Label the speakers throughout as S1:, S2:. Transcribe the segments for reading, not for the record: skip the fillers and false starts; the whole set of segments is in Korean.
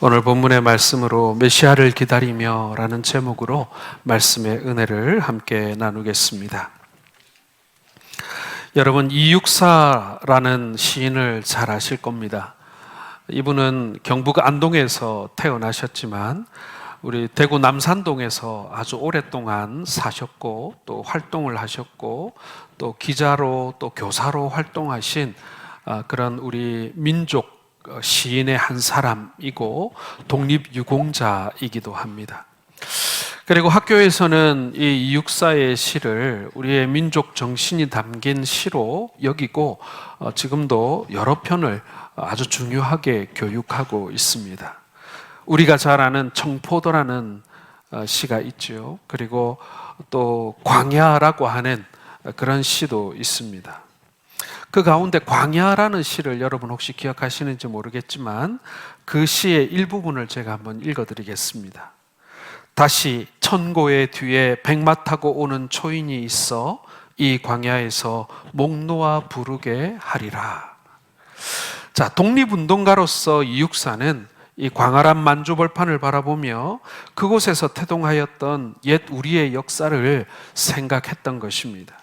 S1: 오늘 본문의 말씀으로 메시아를 기다리며 라는 제목으로 말씀의 은혜를 함께 나누겠습니다. 여러분, 이육사라는 시인을 잘 아실 겁니다. 이분은 경북 안동에서 태어나셨지만 우리 대구 남산동에서 아주 오랫동안 사셨고 또 활동을 하셨고 또 기자로 또 교사로 활동하신 그런 우리 민족 시인의 한 사람이고 독립유공자이기도 합니다. 그리고 학교에서는 이 이육사의 시를 우리의 민족 정신이 담긴 시로 여기고 지금도 여러 편을 아주 중요하게 교육하고 있습니다. 우리가 잘 아는 청포도라는 시가 있죠. 그리고 또 광야라고 하는 그런 시도 있습니다. 그 가운데 광야라는 시를 여러분 혹시 기억하시는지 모르겠지만 그 시의 일부분을 제가 한번 읽어드리겠습니다. 다시 천고의 뒤에 백마 타고 오는 초인이 있어 이 광야에서 목 놓아 부르게 하리라. 자, 독립운동가로서 이육사는 이 광활한 만주벌판을 바라보며 그곳에서 태동하였던 옛 우리의 역사를 생각했던 것입니다.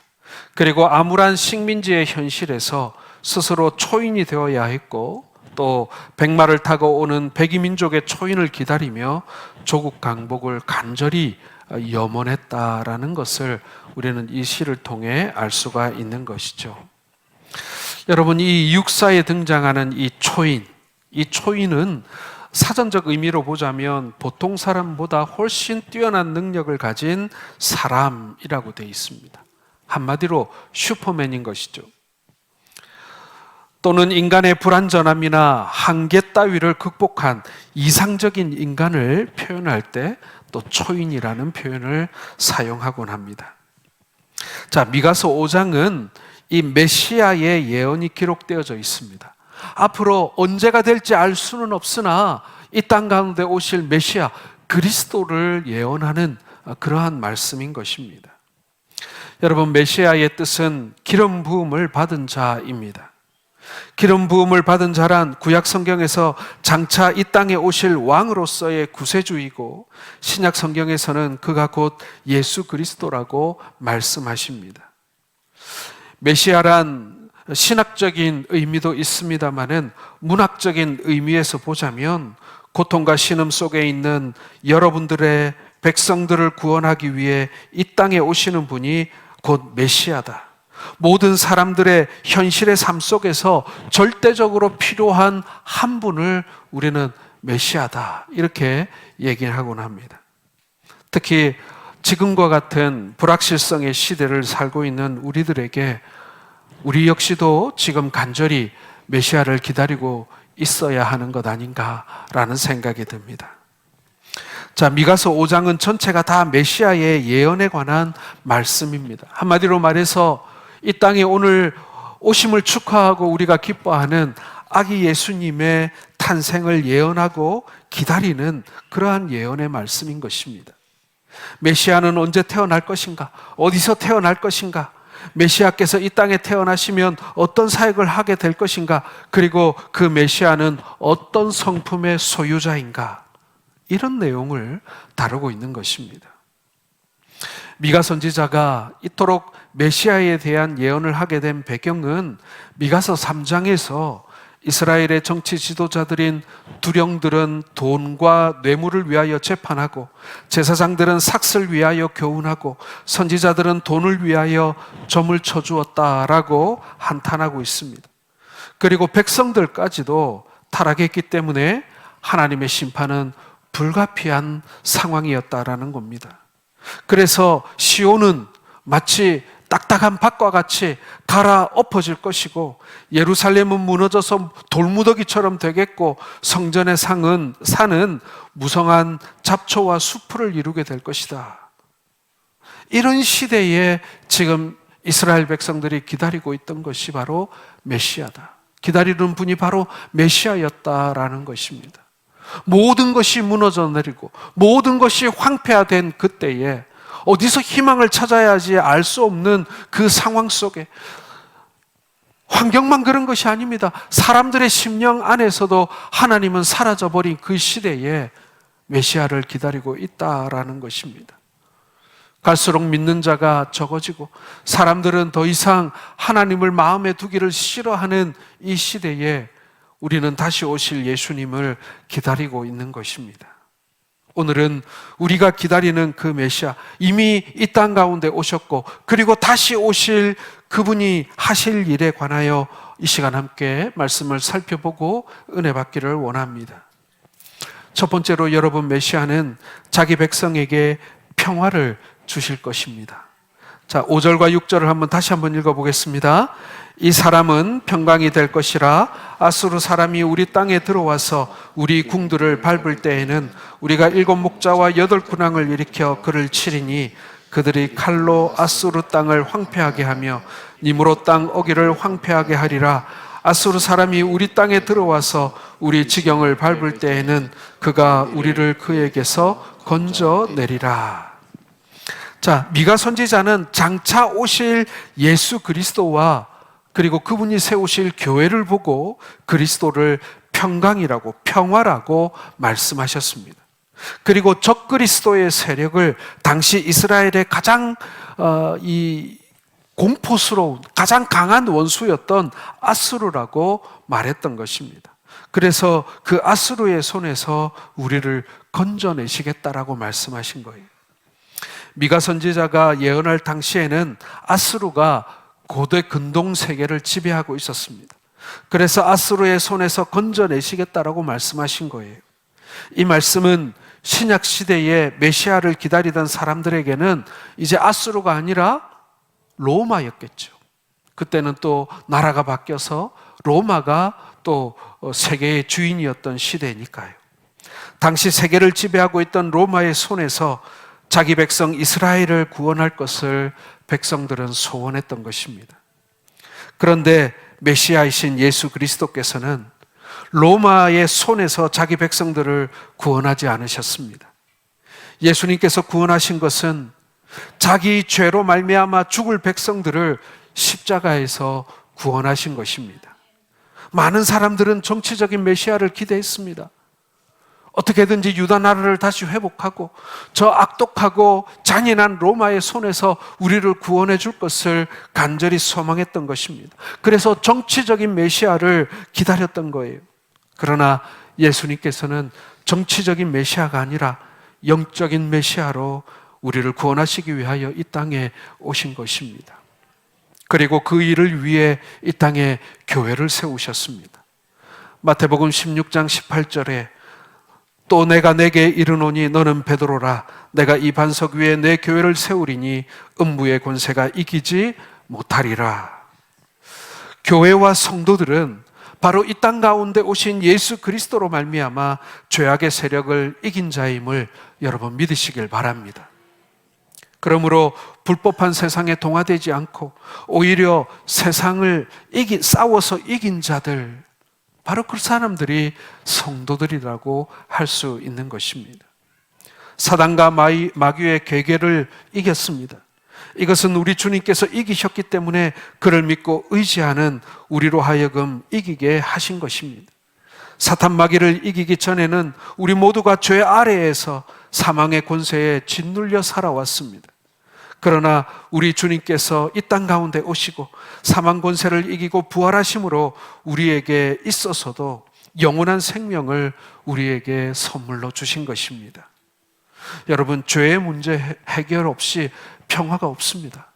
S1: 그리고 암울한 식민지의 현실에서 스스로 초인이 되어야 했고 또 백마를 타고 오는 백이민족의 초인을 기다리며 조국 강복을 간절히 염원했다라는 것을 우리는 이 시를 통해 알 수가 있는 것이죠. 여러분, 이 이육사에 등장하는 이 초인은 사전적 의미로 보자면 보통 사람보다 훨씬 뛰어난 능력을 가진 사람이라고 되어 있습니다. 한마디로 슈퍼맨인 것이죠. 또는 인간의 불완전함이나 한계 따위를 극복한 이상적인 인간을 표현할 때 또 초인이라는 표현을 사용하곤 합니다. 자, 미가서 5장은 이 메시아의 예언이 기록되어져 있습니다. 앞으로 언제가 될지 알 수는 없으나 이 땅 가운데 오실 메시아 그리스도를 예언하는 그러한 말씀인 것입니다. 여러분, 메시아의 뜻은 기름 부음을 받은 자입니다. 기름 부음을 받은 자란 구약 성경에서 장차 이 땅에 오실 왕으로서의 구세주이고 신약 성경에서는 그가 곧 예수 그리스도라고 말씀하십니다. 메시아란 신학적인 의미도 있습니다마는 문학적인 의미에서 보자면 고통과 신음 속에 있는 여러분들의 백성들을 구원하기 위해 이 땅에 오시는 분이 곧 메시아다. 모든 사람들의 현실의 삶 속에서 절대적으로 필요한 한 분을 우리는 메시아다, 이렇게 얘기하곤 합니다. 특히 지금과 같은 불확실성의 시대를 살고 있는 우리들에게 우리 역시도 지금 간절히 메시아를 기다리고 있어야 하는 것 아닌가라는 생각이 듭니다. 자, 미가서 5장은 전체가 다 메시아의 예언에 관한 말씀입니다. 한마디로 말해서 이 땅에 오늘 오심을 축하하고 우리가 기뻐하는 아기 예수님의 탄생을 예언하고 기다리는 그러한 예언의 말씀인 것입니다. 메시아는 언제 태어날 것인가? 어디서 태어날 것인가? 메시아께서 이 땅에 태어나시면 어떤 사역을 하게 될 것인가? 그리고 그 메시아는 어떤 성품의 소유자인가? 이런 내용을 다루고 있는 것입니다. 미가 선지자가 이토록 메시아에 대한 예언을 하게 된 배경은 미가서 3장에서 이스라엘의 정치 지도자들인 두령들은 돈과 뇌물을 위하여 재판하고 제사장들은 삭슬 위하여 교훈하고 선지자들은 돈을 위하여 점을 쳐주었다라고 한탄하고 있습니다. 그리고 백성들까지도 타락했기 때문에 하나님의 심판은 불가피한 상황이었다라는 겁니다. 그래서 시온은 마치 딱딱한 밭과 같이 갈아엎어질 것이고 예루살렘은 무너져서 돌무더기처럼 되겠고 성전의 산은 무성한 잡초와 수풀을 이루게 될 것이다. 이런 시대에 지금 이스라엘 백성들이 기다리고 있던 것이 바로 메시아다. 기다리는 분이 바로 메시아였다라는 것입니다. 모든 것이 무너져 내리고 모든 것이 황폐화된 그때에 어디서 희망을 찾아야지 알 수 없는 그 상황 속에 환경만 그런 것이 아닙니다. 사람들의 심령 안에서도 하나님은 사라져버린 그 시대에 메시아를 기다리고 있다라는 것입니다. 갈수록 믿는 자가 적어지고 사람들은 더 이상 하나님을 마음에 두기를 싫어하는 이 시대에 우리는 다시 오실 예수님을 기다리고 있는 것입니다. 오늘은 우리가 기다리는 그 메시아, 이미 이 땅 가운데 오셨고 그리고 다시 오실 그분이 하실 일에 관하여 이 시간 함께 말씀을 살펴보고 은혜 받기를 원합니다. 첫 번째로 여러분, 메시아는 자기 백성에게 평화를 주실 것입니다. 자, 5절과 6절을 다시 한번 읽어보겠습니다. 이 사람은 평강이 될 것이라. 아수르 사람이 우리 땅에 들어와서 우리 궁들을 밟을 때에는 우리가 7 목자와 8 군왕을 일으켜 그를 치리니 그들이 칼로 아수르 땅을 황폐하게 하며 니므로 땅 어기를 황폐하게 하리라. 아수르 사람이 우리 땅에 들어와서 우리 지경을 밟을 때에는 그가 우리를 그에게서 건져내리라. 자, 미가 선지자는 장차 오실 예수 그리스도와 그리고 그분이 세우실 교회를 보고 그리스도를 평강이라고, 평화라고 말씀하셨습니다. 그리고 적그리스도의 세력을 당시 이스라엘의 가장 공포스러운, 가장 강한 원수였던 아수르라고 말했던 것입니다. 그래서 그 아수르의 손에서 우리를 건져내시겠다라고 말씀하신 거예요. 미가 선지자가 예언할 당시에는 아수르가 고대 근동 세계를 지배하고 있었습니다. 그래서 아수르의 손에서 건져내시겠다라고 말씀하신 거예요. 이 말씀은 신약 시대에 메시아를 기다리던 사람들에게는 이제 아수르가 아니라 로마였겠죠. 그때는 또 나라가 바뀌어서 로마가 또 세계의 주인이었던 시대니까요. 당시 세계를 지배하고 있던 로마의 손에서 자기 백성 이스라엘을 구원할 것을 백성들은 소원했던 것입니다. 그런데 메시아이신 예수 그리스도께서는 로마의 손에서 자기 백성들을 구원하지 않으셨습니다. 예수님께서 구원하신 것은 자기 죄로 말미암아 죽을 백성들을 십자가에서 구원하신 것입니다. 많은 사람들은 정치적인 메시아를 기대했습니다. 어떻게든지 유다 나라를 다시 회복하고 저 악독하고 잔인한 로마의 손에서 우리를 구원해 줄 것을 간절히 소망했던 것입니다. 그래서 정치적인 메시아를 기다렸던 거예요. 그러나 예수님께서는 정치적인 메시아가 아니라 영적인 메시아로 우리를 구원하시기 위하여 이 땅에 오신 것입니다. 그리고 그 일을 위해 이 땅에 교회를 세우셨습니다. 마태복음 16장 18절에 또 내가 내게 이르노니 너는 베드로라. 내가 이 반석 위에 내 교회를 세우리니 음부의 권세가 이기지 못하리라. 교회와 성도들은 바로 이 땅 가운데 오신 예수 그리스도로 말미암아 죄악의 세력을 이긴 자임을 여러분 믿으시길 바랍니다. 그러므로 불법한 세상에 동화되지 않고 오히려 세상을 싸워서 이긴 자들, 바로 그 사람들이 성도들이라고 할 수 있는 것입니다. 사단과 마귀의 괴계를 이겼습니다. 이것은 우리 주님께서 이기셨기 때문에 그를 믿고 의지하는 우리로 하여금 이기게 하신 것입니다. 사탄 마귀를 이기기 전에는 우리 모두가 죄 아래에서 사망의 권세에 짓눌려 살아왔습니다. 그러나 우리 주님께서 이 땅 가운데 오시고 사망 권세를 이기고 부활하심으로 우리에게 있어서도 영원한 생명을 우리에게 선물로 주신 것입니다. 여러분, 죄의 문제 해결 없이 평화가 없습니다.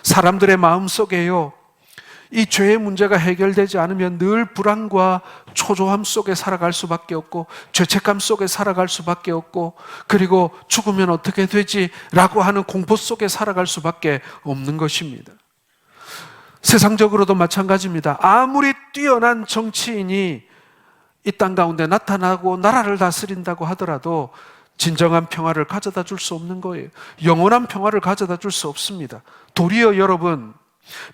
S1: 사람들의 마음속에요, 이 죄의 문제가 해결되지 않으면 늘 불안과 초조함 속에 살아갈 수밖에 없고 죄책감 속에 살아갈 수밖에 없고 그리고 죽으면 어떻게 되지? 라고 하는 공포 속에 살아갈 수밖에 없는 것입니다. 세상적으로도 마찬가지입니다. 아무리 뛰어난 정치인이 이 땅 가운데 나타나고 나라를 다스린다고 하더라도 진정한 평화를 가져다 줄 수 없는 거예요. 영원한 평화를 가져다 줄 수 없습니다. 도리어 여러분,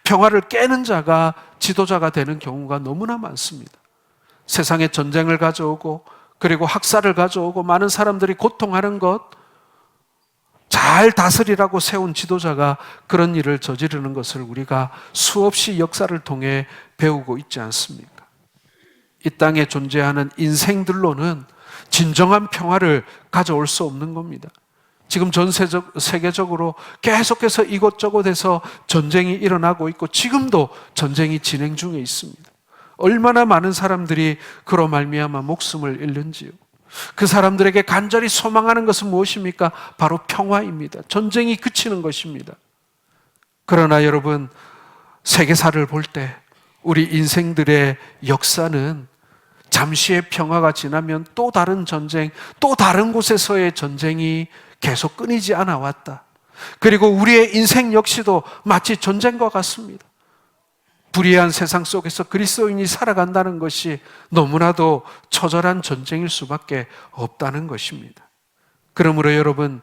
S1: 평화를 깨는 자가 지도자가 되는 경우가 너무나 많습니다. 세상에 전쟁을 가져오고 그리고 학살을 가져오고 많은 사람들이 고통하는 것 잘 잘 다스리라고 세운 지도자가 그런 일을 저지르는 것을 우리가 수없이 역사를 통해 배우고 있지 않습니까? 이 땅에 존재하는 인생들로는 진정한 평화를 가져올 수 없는 겁니다. 지금 전 세계적으로 계속해서 이곳저곳에서 전쟁이 일어나고 있고 지금도 전쟁이 진행 중에 있습니다. 얼마나 많은 사람들이 그로 말미암아 목숨을 잃는지요. 그 사람들에게 간절히 소망하는 것은 무엇입니까? 바로 평화입니다. 전쟁이 그치는 것입니다. 그러나 여러분, 세계사를 볼 때 우리 인생들의 역사는 잠시의 평화가 지나면 또 다른 전쟁, 또 다른 곳에서의 전쟁이 계속 끊이지 않아 왔다. 그리고 우리의 인생 역시도 마치 전쟁과 같습니다. 불의한 세상 속에서 그리스도인이 살아간다는 것이 너무나도 처절한 전쟁일 수밖에 없다는 것입니다. 그러므로 여러분,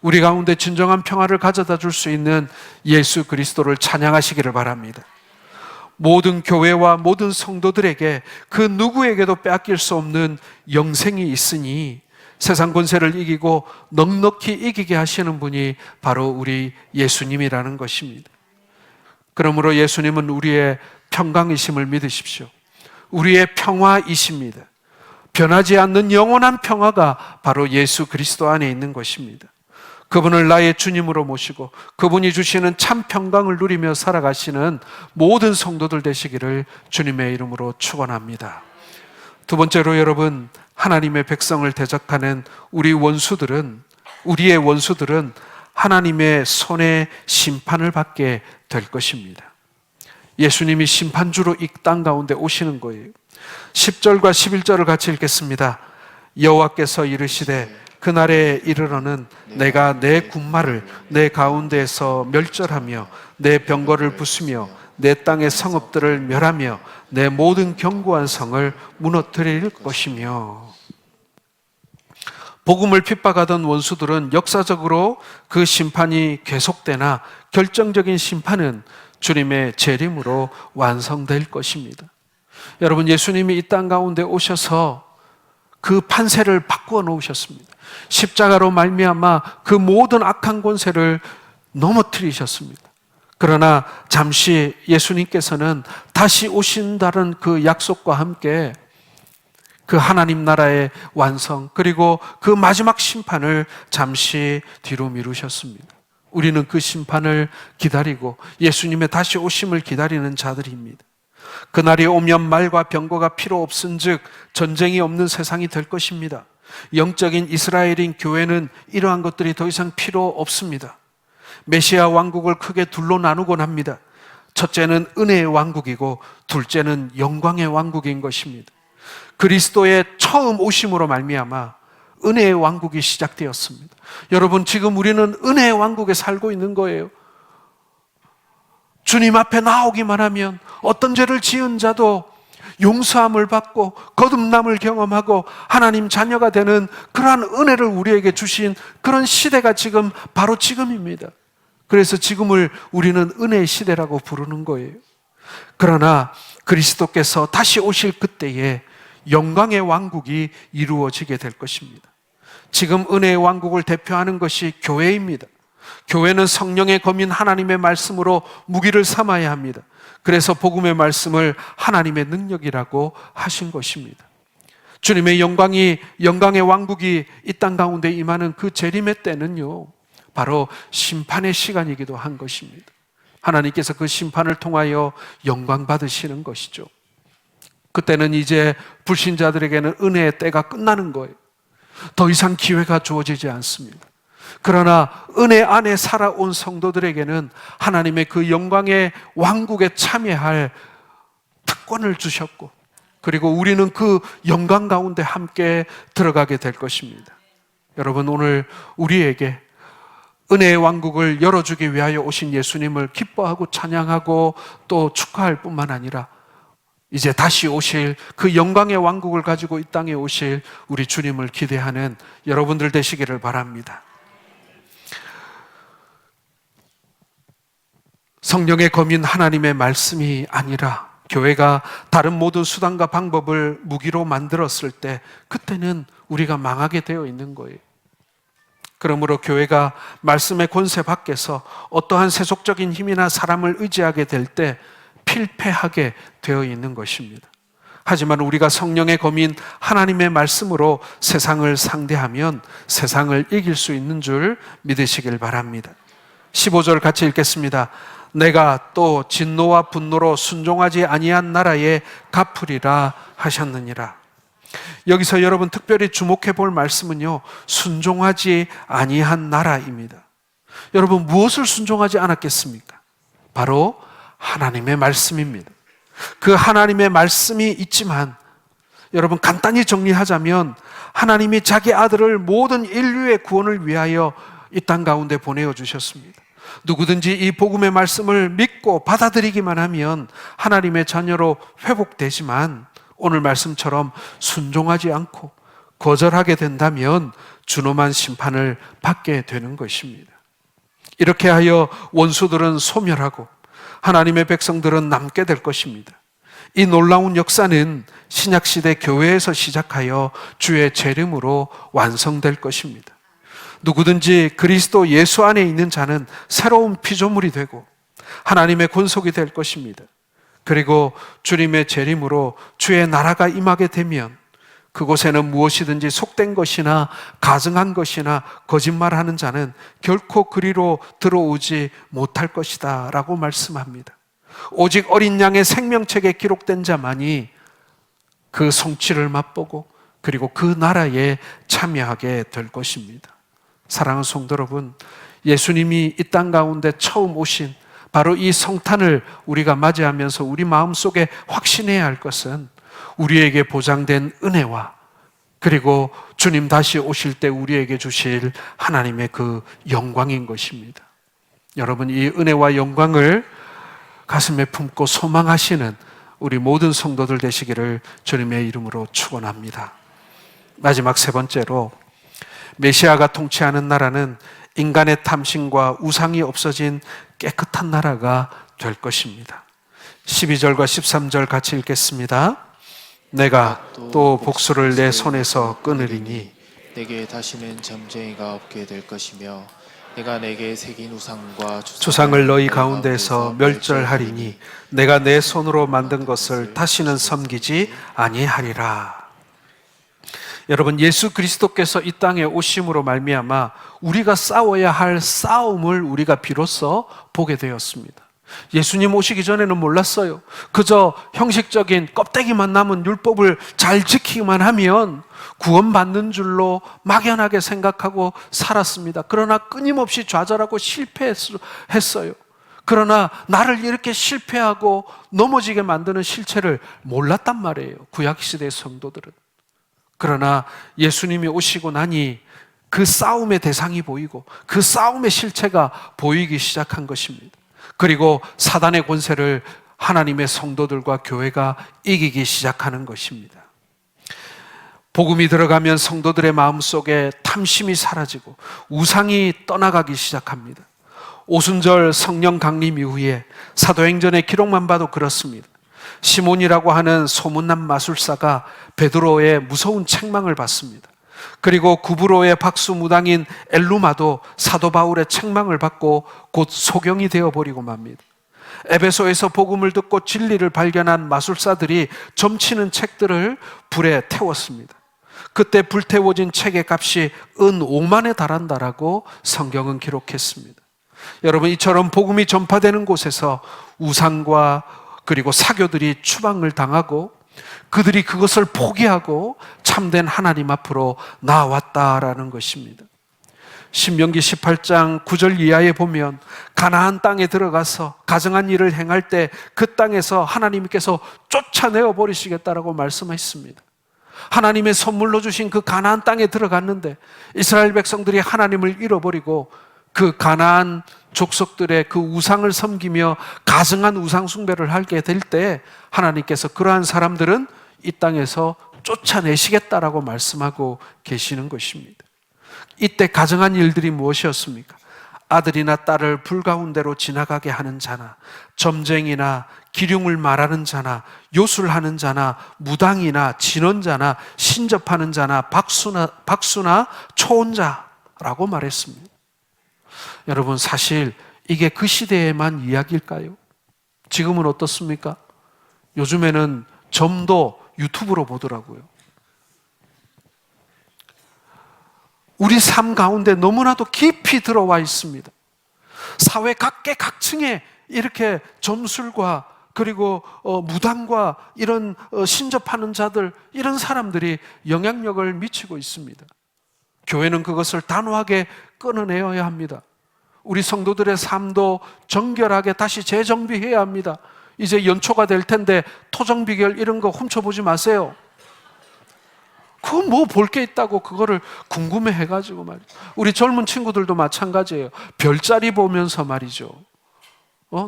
S1: 우리 가운데 진정한 평화를 가져다 줄 수 있는 예수 그리스도를 찬양하시기를 바랍니다. 모든 교회와 모든 성도들에게 그 누구에게도 빼앗길 수 없는 영생이 있으니 세상 권세를 이기고 넉넉히 이기게 하시는 분이 바로 우리 예수님이라는 것입니다. 그러므로 예수님은 우리의 평강이심을 믿으십시오. 우리의 평화이십니다. 변하지 않는 영원한 평화가 바로 예수 그리스도 안에 있는 것입니다. 그분을 나의 주님으로 모시고 그분이 주시는 참 평강을 누리며 살아가시는 모든 성도들 되시기를 주님의 이름으로 축원합니다. 두 번째로 여러분, 하나님의 백성을 대적하는 우리의 원수들은 하나님의 손에 심판을 받게 될 것입니다. 예수님이 심판주로 이 땅 가운데 오시는 거예요. 10절과 11절을 같이 읽겠습니다. 여호와께서 이르시되 그날에 이르러는 내가 내 군마를 내 가운데에서 멸절하며 내 병거를 부수며 내 땅의 성읍들을 멸하며 내 모든 견고한 성을 무너뜨릴 것이며. 복음을 핍박하던 원수들은 역사적으로 그 심판이 계속되나 결정적인 심판은 주님의 재림으로 완성될 것입니다. 여러분, 예수님이 이 땅 가운데 오셔서 그 판세를 바꾸어 놓으셨습니다. 십자가로 말미암아 그 모든 악한 권세를 넘어뜨리셨습니다. 그러나 잠시 예수님께서는 다시 오신다는 그 약속과 함께 그 하나님 나라의 완성, 그리고 그 마지막 심판을 잠시 뒤로 미루셨습니다. 우리는 그 심판을 기다리고 예수님의 다시 오심을 기다리는 자들입니다. 그날이 오면 말과 병거가 필요 없은즉 전쟁이 없는 세상이 될 것입니다. 영적인 이스라엘인 교회는 이러한 것들이 더 이상 필요 없습니다. 메시아 왕국을 크게 둘로 나누곤 합니다. 첫째는 은혜의 왕국이고 둘째는 영광의 왕국인 것입니다. 그리스도의 처음 오심으로 말미암아 은혜의 왕국이 시작되었습니다. 여러분, 지금 우리는 은혜의 왕국에 살고 있는 거예요. 주님 앞에 나오기만 하면 어떤 죄를 지은 자도 용서함을 받고 거듭남을 경험하고 하나님 자녀가 되는 그러한 은혜를 우리에게 주신 그런 시대가 지금 바로 지금입니다. 그래서 지금을 우리는 은혜의 시대라고 부르는 거예요. 그러나 그리스도께서 다시 오실 그때에 영광의 왕국이 이루어지게 될 것입니다. 지금 은혜의 왕국을 대표하는 것이 교회입니다. 교회는 성령의 검인 하나님의 말씀으로 무기를 삼아야 합니다. 그래서 복음의 말씀을 하나님의 능력이라고 하신 것입니다. 주님의 영광의 왕국이 이 땅 가운데 임하는 그 재림의 때는요, 바로 심판의 시간이기도 한 것입니다. 하나님께서 그 심판을 통하여 영광 받으시는 것이죠. 그때는 이제 불신자들에게는 은혜의 때가 끝나는 거예요. 더 이상 기회가 주어지지 않습니다. 그러나 은혜 안에 살아온 성도들에게는 하나님의 그 영광의 왕국에 참여할 특권을 주셨고, 그리고 우리는 그 영광 가운데 함께 들어가게 될 것입니다. 여러분, 오늘 우리에게 은혜의 왕국을 열어주기 위하여 오신 예수님을 기뻐하고 찬양하고 또 축하할 뿐만 아니라 이제 다시 오실 그 영광의 왕국을 가지고 이 땅에 오실 우리 주님을 기대하는 여러분들 되시기를 바랍니다. 성령의 검인 하나님의 말씀이 아니라 교회가 다른 모든 수단과 방법을 무기로 만들었을 때 그때는 우리가 망하게 되어 있는 거예요. 그러므로 교회가 말씀의 권세 밖에서 어떠한 세속적인 힘이나 사람을 의지하게 될 때 필패하게 되어 있는 것입니다. 하지만 우리가 성령의 검인 하나님의 말씀으로 세상을 상대하면 세상을 이길 수 있는 줄 믿으시길 바랍니다. 15절 같이 읽겠습니다. 내가 또 진노와 분노로 순종하지 아니한 나라에 갚으리라 하셨느니라. 여기서 여러분 특별히 주목해 볼 말씀은요, 순종하지 아니한 나라입니다. 여러분 무엇을 순종하지 않았겠습니까? 바로 하나님의 말씀입니다. 그 하나님의 말씀이 있지만 여러분 간단히 정리하자면 하나님이 자기 아들을 모든 인류의 구원을 위하여 이 땅 가운데 보내어 주셨습니다. 누구든지 이 복음의 말씀을 믿고 받아들이기만 하면 하나님의 자녀로 회복되지만 오늘 말씀처럼 순종하지 않고 거절하게 된다면 준엄한 심판을 받게 되는 것입니다. 이렇게 하여 원수들은 소멸하고 하나님의 백성들은 남게 될 것입니다. 이 놀라운 역사는 신약시대 교회에서 시작하여 주의 재림으로 완성될 것입니다. 누구든지 그리스도 예수 안에 있는 자는 새로운 피조물이 되고 하나님의 권속이 될 것입니다. 그리고 주님의 재림으로 주의 나라가 임하게 되면 그곳에는 무엇이든지 속된 것이나 가증한 것이나 거짓말하는 자는 결코 그리로 들어오지 못할 것이다 라고 말씀합니다. 오직 어린 양의 생명책에 기록된 자만이 그 성취를 맛보고 그리고 그 나라에 참여하게 될 것입니다. 사랑하는 성도 여러분, 예수님이 이 땅 가운데 처음 오신 바로 이 성탄을 우리가 맞이하면서 우리 마음속에 확신해야 할 것은 우리에게 보장된 은혜와 그리고 주님 다시 오실 때 우리에게 주실 하나님의 그 영광인 것입니다. 여러분, 이 은혜와 영광을 가슴에 품고 소망하시는 우리 모든 성도들 되시기를 주님의 이름으로 축원합니다. 마지막 세 번째로, 메시아가 통치하는 나라는 인간의 탐심과 우상이 없어진 깨끗한 나라가 될 것입니다. 12절과 13절 같이 읽겠습니다. 내가 또 복수를 내 손에서 끊으리니
S2: 내게 다시는 점쟁이가 없게 될 것이며 내가 내게 새긴 우상과
S1: 주상을 너희 가운데서 멸절하리니 내가 내 손으로 만든 것을 다시는 섬기지 아니하리라. 여러분, 예수 그리스도께서 이 땅에 오심으로 말미암아 우리가 싸워야 할 싸움을 우리가 비로소 보게 되었습니다. 예수님 오시기 전에는 몰랐어요. 그저 형식적인 껍데기만 남은 율법을 잘 지키기만 하면 구원받는 줄로 막연하게 생각하고 살았습니다. 그러나 끊임없이 좌절하고 실패했어요. 그러나 나를 이렇게 실패하고 넘어지게 만드는 실체를 몰랐단 말이에요, 구약시대의 성도들은. 그러나 예수님이 오시고 나니 그 싸움의 대상이 보이고 그 싸움의 실체가 보이기 시작한 것입니다. 그리고 사단의 권세를 하나님의 성도들과 교회가 이기기 시작하는 것입니다. 복음이 들어가면 성도들의 마음속에 탐심이 사라지고 우상이 떠나가기 시작합니다. 오순절 성령 강림 이후에 사도행전의 기록만 봐도 그렇습니다. 시몬이라고 하는 소문난 마술사가 베드로의 무서운 책망을 받습니다. 그리고 구브로의 박수무당인 엘루마도 사도 바울의 책망을 받고 곧 소경이 되어버리고 맙니다. 에베소에서 복음을 듣고 진리를 발견한 마술사들이 점치는 책들을 불에 태웠습니다. 그때 불태워진 책의 값이 은 5만에 달한다라고 성경은 기록했습니다. 여러분, 이처럼 복음이 전파되는 곳에서 우상과 그리고 사교들이 추방을 당하고 그들이 그것을 포기하고 참된 하나님 앞으로 나왔다라는 것입니다. 신명기 18장 9절 이하에 보면 가나안 땅에 들어가서 가증한 일을 행할 때 그 땅에서 하나님께서 쫓아내어 버리시겠다라고 말씀했습니다. 하나님의 선물로 주신 그 가나안 땅에 들어갔는데 이스라엘 백성들이 하나님을 잃어버리고 그 가나안 족속들의 그 우상을 섬기며 가증한 우상 숭배를 하게 될 때 하나님께서 그러한 사람들은 이 땅에서 쫓아내시겠다라고 말씀하고 계시는 것입니다. 이때 가증한 일들이 무엇이었습니까? 아들이나 딸을 불 가운데로 지나가게 하는 자나 점쟁이나 기륭을 말하는 자나 요술하는 자나 무당이나 진언자나 신접하는 자나 박수나 초혼자, 라고 말했습니다. 여러분, 사실 이게 그 시대에만 이야기일까요? 지금은 어떻습니까? 요즘에는 점도 유튜브로 보더라고요. 우리 삶 가운데 너무나도 깊이 들어와 있습니다. 사회 각계각층에 이렇게 점술과 그리고 무당과 이런 신접하는 자들, 이런 사람들이 영향력을 미치고 있습니다. 교회는 그것을 단호하게 끊어내어야 합니다. 우리 성도들의 삶도 정결하게 다시 재정비해야 합니다. 이제 연초가 될 텐데 토정비결 이런 거 훔쳐보지 마세요. 그거 뭐 볼 게 있다고 그거를 궁금해 해가지고 말이에요. 우리 젊은 친구들도 마찬가지예요. 별자리 보면서 말이죠.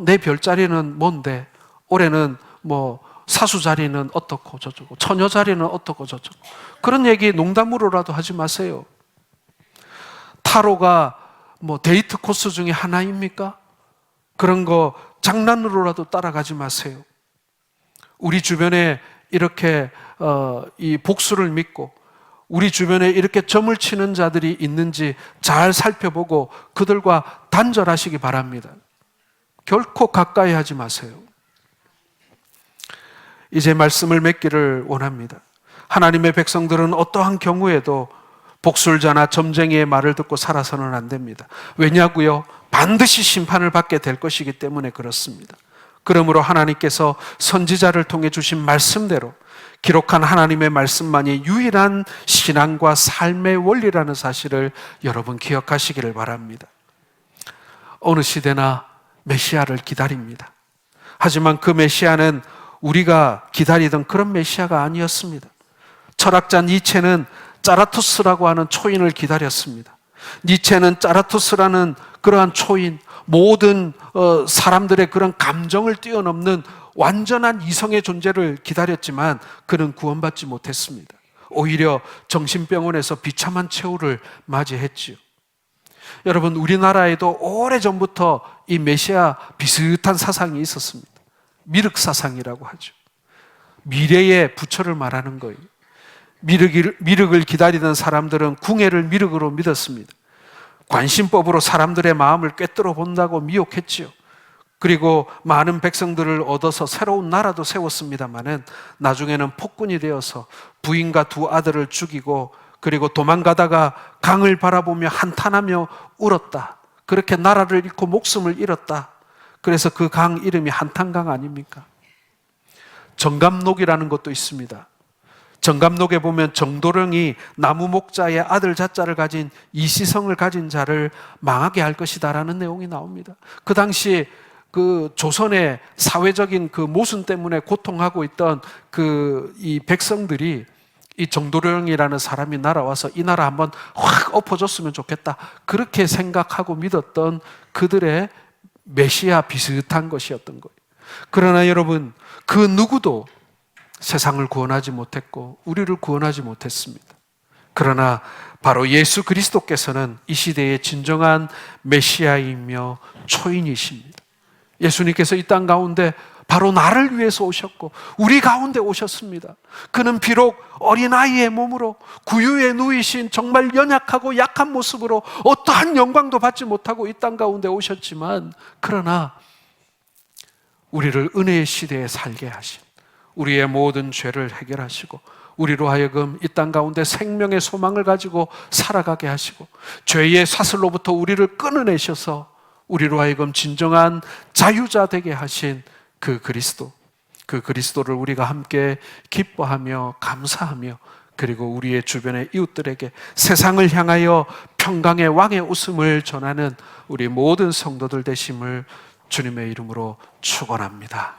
S1: 내 별자리는 뭔데? 올해는 뭐 사수자리는 어떻고 저쩌고, 처녀자리는 어떻고 저쩌고. 그런 얘기 농담으로라도 하지 마세요. 타로가 뭐 데이트 코스 중에 하나입니까? 그런 거 장난으로라도 따라가지 마세요. 우리 주변에 이렇게 이 복수를 믿고 우리 주변에 이렇게 점을 치는 자들이 있는지 잘 살펴보고 그들과 단절하시기 바랍니다. 결코 가까이 하지 마세요. 이제 말씀을 맺기를 원합니다. 하나님의 백성들은 어떠한 경우에도 복술자나 점쟁이의 말을 듣고 살아서는 안 됩니다. 왜냐고요? 반드시 심판을 받게 될 것이기 때문에 그렇습니다. 그러므로 하나님께서 선지자를 통해 주신 말씀대로 기록한 하나님의 말씀만이 유일한 신앙과 삶의 원리라는 사실을 여러분 기억하시기를 바랍니다. 어느 시대나 메시아를 기다립니다. 하지만 그 메시아는 우리가 기다리던 그런 메시아가 아니었습니다. 철학자 니체는 짜라투스라고 하는 초인을 기다렸습니다. 니체는 짜라투스라는 그러한 초인, 모든 사람들의 그런 감정을 뛰어넘는 완전한 이성의 존재를 기다렸지만 그는 구원받지 못했습니다. 오히려 정신병원에서 비참한 최후를 맞이했지요. 여러분, 우리나라에도 오래전부터 이 메시아 비슷한 사상이 있었습니다. 미륵사상이라고 하죠. 미래의 부처를 말하는 거예요. 미륵을 기다리던 사람들은 궁예를 미륵으로 믿었습니다. 관심법으로 사람들의 마음을 꿰뚫어 본다고 미혹했지요. 그리고 많은 백성들을 얻어서 새로운 나라도 세웠습니다마는 나중에는 폭군이 되어서 부인과 두 아들을 죽이고 그리고 도망가다가 강을 바라보며 한탄하며 울었다. 그렇게 나라를 잃고 목숨을 잃었다. 그래서 그 강 이름이 한탄강 아닙니까? 정감록이라는 것도 있습니다. 정감록에 보면 정도령이 나무 목자의 아들 자자를 가진 이시성을 가진 자를 망하게 할 것이다라는 내용이 나옵니다. 그 당시 그 조선의 사회적인 그 모순 때문에 고통하고 있던 이 백성들이 이 정도령이라는 사람이 날아와서 이 나라 한번 확 엎어줬으면 좋겠다. 그렇게 생각하고 믿었던 그들의 메시아 비슷한 것이었던 거예요. 그러나 여러분, 그 누구도 세상을 구원하지 못했고 우리를 구원하지 못했습니다. 그러나 바로 예수 그리스도께서는 이 시대의 진정한 메시아이며 초인이십니다. 예수님께서 이 땅 가운데 바로 나를 위해서 오셨고 우리 가운데 오셨습니다. 그는 비록 어린아이의 몸으로 구유에 누이신 정말 연약하고 약한 모습으로 어떠한 영광도 받지 못하고 이 땅 가운데 오셨지만 그러나 우리를 은혜의 시대에 살게 하신 우리의 모든 죄를 해결하시고 우리로 하여금 이 땅 가운데 생명의 소망을 가지고 살아가게 하시고 죄의 사슬로부터 우리를 끊어내셔서 우리로 하여금 진정한 자유자 되게 하신 그 그리스도를 우리가 함께 기뻐하며 감사하며 그리고 우리의 주변의 이웃들에게 세상을 향하여 평강의 왕의 웃음을 전하는 우리 모든 성도들 되심을 주님의 이름으로 축원합니다.